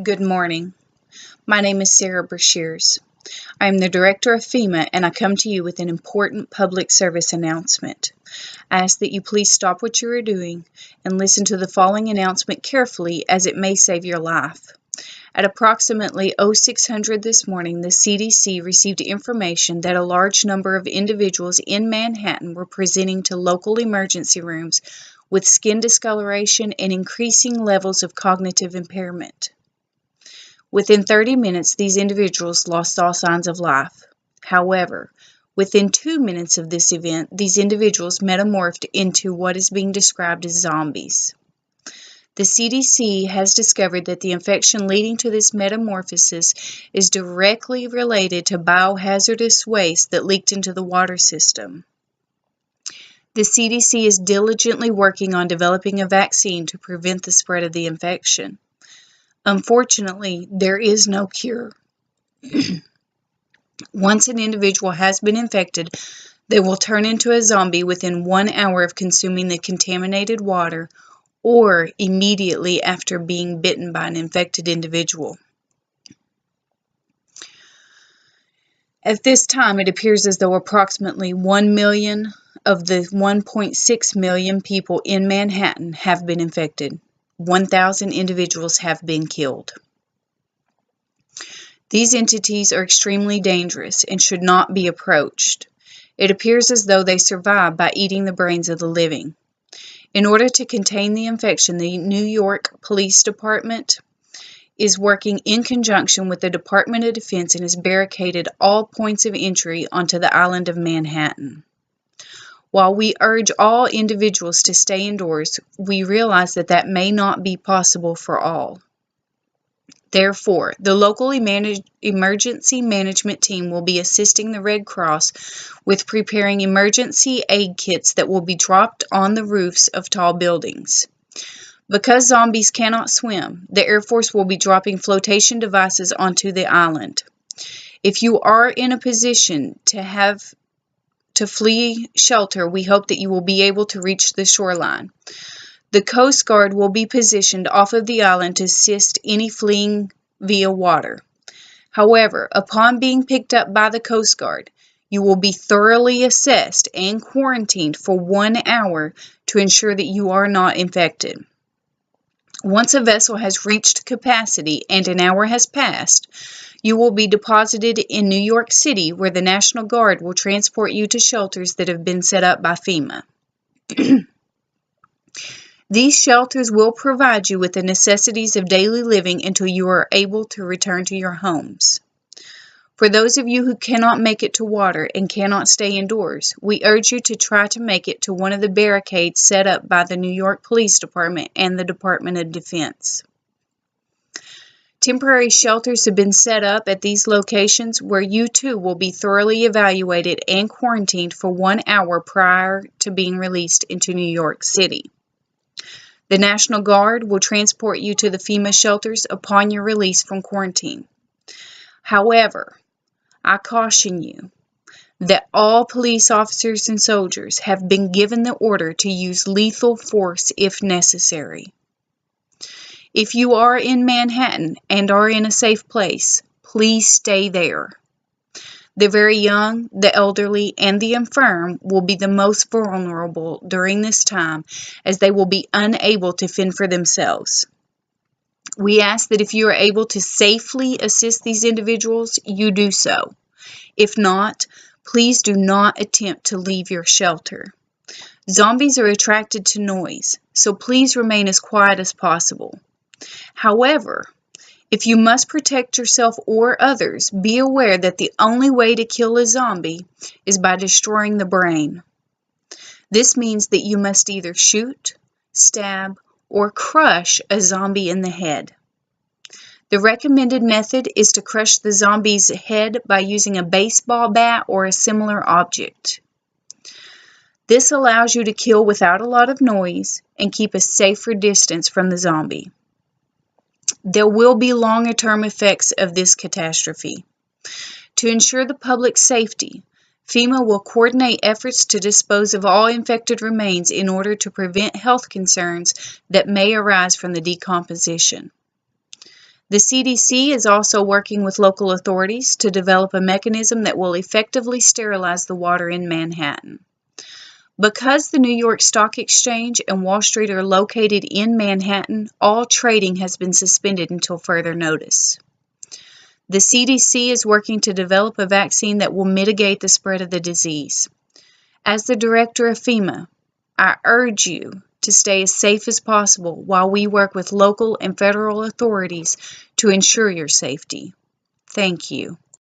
Good morning. My name is Sarah Brashears. I am the Director of FEMA and I come to you with an important public service announcement. I ask that you please stop what you are doing and listen to the following announcement carefully as it may save your life. At approximately 0600 this morning, the CDC received information that a large number of individuals in Manhattan were presenting to local emergency rooms with skin discoloration and increasing levels of cognitive impairment. Within 30 minutes, these individuals lost all signs of life. However, within 2 minutes of this event, these individuals metamorphed into what is being described as zombies. The CDC has discovered that the infection leading to this metamorphosis is directly related to biohazardous waste that leaked into the water system. The CDC is diligently working on developing a vaccine to prevent the spread of the infection. Unfortunately, there is no cure. Once an individual has been infected, they will turn into a zombie within 1 hour of consuming the contaminated water or immediately after being bitten by an infected individual. At this time, it appears as though approximately 1 million of the 1.6 million people in Manhattan have been infected. 1,000 individuals have been killed. These entities are extremely dangerous and should not be approached. It appears as though they survive by eating the brains of the living. In order to contain the infection, the New York Police Department is working in conjunction with the Department of Defense and has barricaded all points of entry onto the island of Manhattan. While we urge all individuals to stay indoors, we realize that may not be possible for all. Therefore, the local emergency management team will be assisting the Red Cross with preparing emergency aid kits that will be dropped on the roofs of tall buildings. Because zombies cannot swim, the Air Force will be dropping flotation devices onto the island. If you are in a position to flee shelter, we hope that you will be able to reach the shoreline. The Coast Guard will be positioned off of the island to assist any fleeing via water. However, upon being picked up by the Coast Guard, you will be thoroughly assessed and quarantined for 1 hour to ensure that you are not infected. Once a vessel has reached capacity and an hour has passed, you will be deposited in New York City, where the National Guard will transport you to shelters that have been set up by FEMA. These shelters will provide you with the necessities of daily living until you are able to return to your homes. For those of you who cannot make it to water and cannot stay indoors, we urge you to try to make it to one of the barricades set up by the New York Police Department and the Department of Defense. Temporary shelters have been set up at these locations where you too will be thoroughly evaluated and quarantined for 1 hour prior to being released into New York City. The National Guard will transport you to the FEMA shelters upon your release from quarantine. However, I caution you that all police officers and soldiers have been given the order to use lethal force if necessary. If you are in Manhattan and are in a safe place, please stay there. The very young, the elderly, and the infirm will be the most vulnerable during this time, as they will be unable to fend for themselves. We ask that if you are able to safely assist these individuals, you do so. If not, please do not attempt to leave your shelter. Zombies are attracted to noise, so please remain as quiet as possible. However, if you must protect yourself or others, be aware that the only way to kill a zombie is by destroying the brain. This means that you must either shoot, stab, or crush a zombie in the head. The recommended method is to crush the zombie's head by using a baseball bat or a similar object. This allows you to kill without a lot of noise and keep a safer distance from the zombie. There will be longer-term effects of this catastrophe. To ensure the public's safety, FEMA will coordinate efforts to dispose of all infected remains in order to prevent health concerns that may arise from the decomposition. The CDC is also working with local authorities to develop a mechanism that will effectively sterilize the water in Manhattan. Because the New York Stock Exchange and Wall Street are located in Manhattan, all trading has been suspended until further notice. The CDC is working to develop a vaccine that will mitigate the spread of the disease. As the director of FEMA, I urge you to stay as safe as possible while we work with local and federal authorities to ensure your safety. Thank you.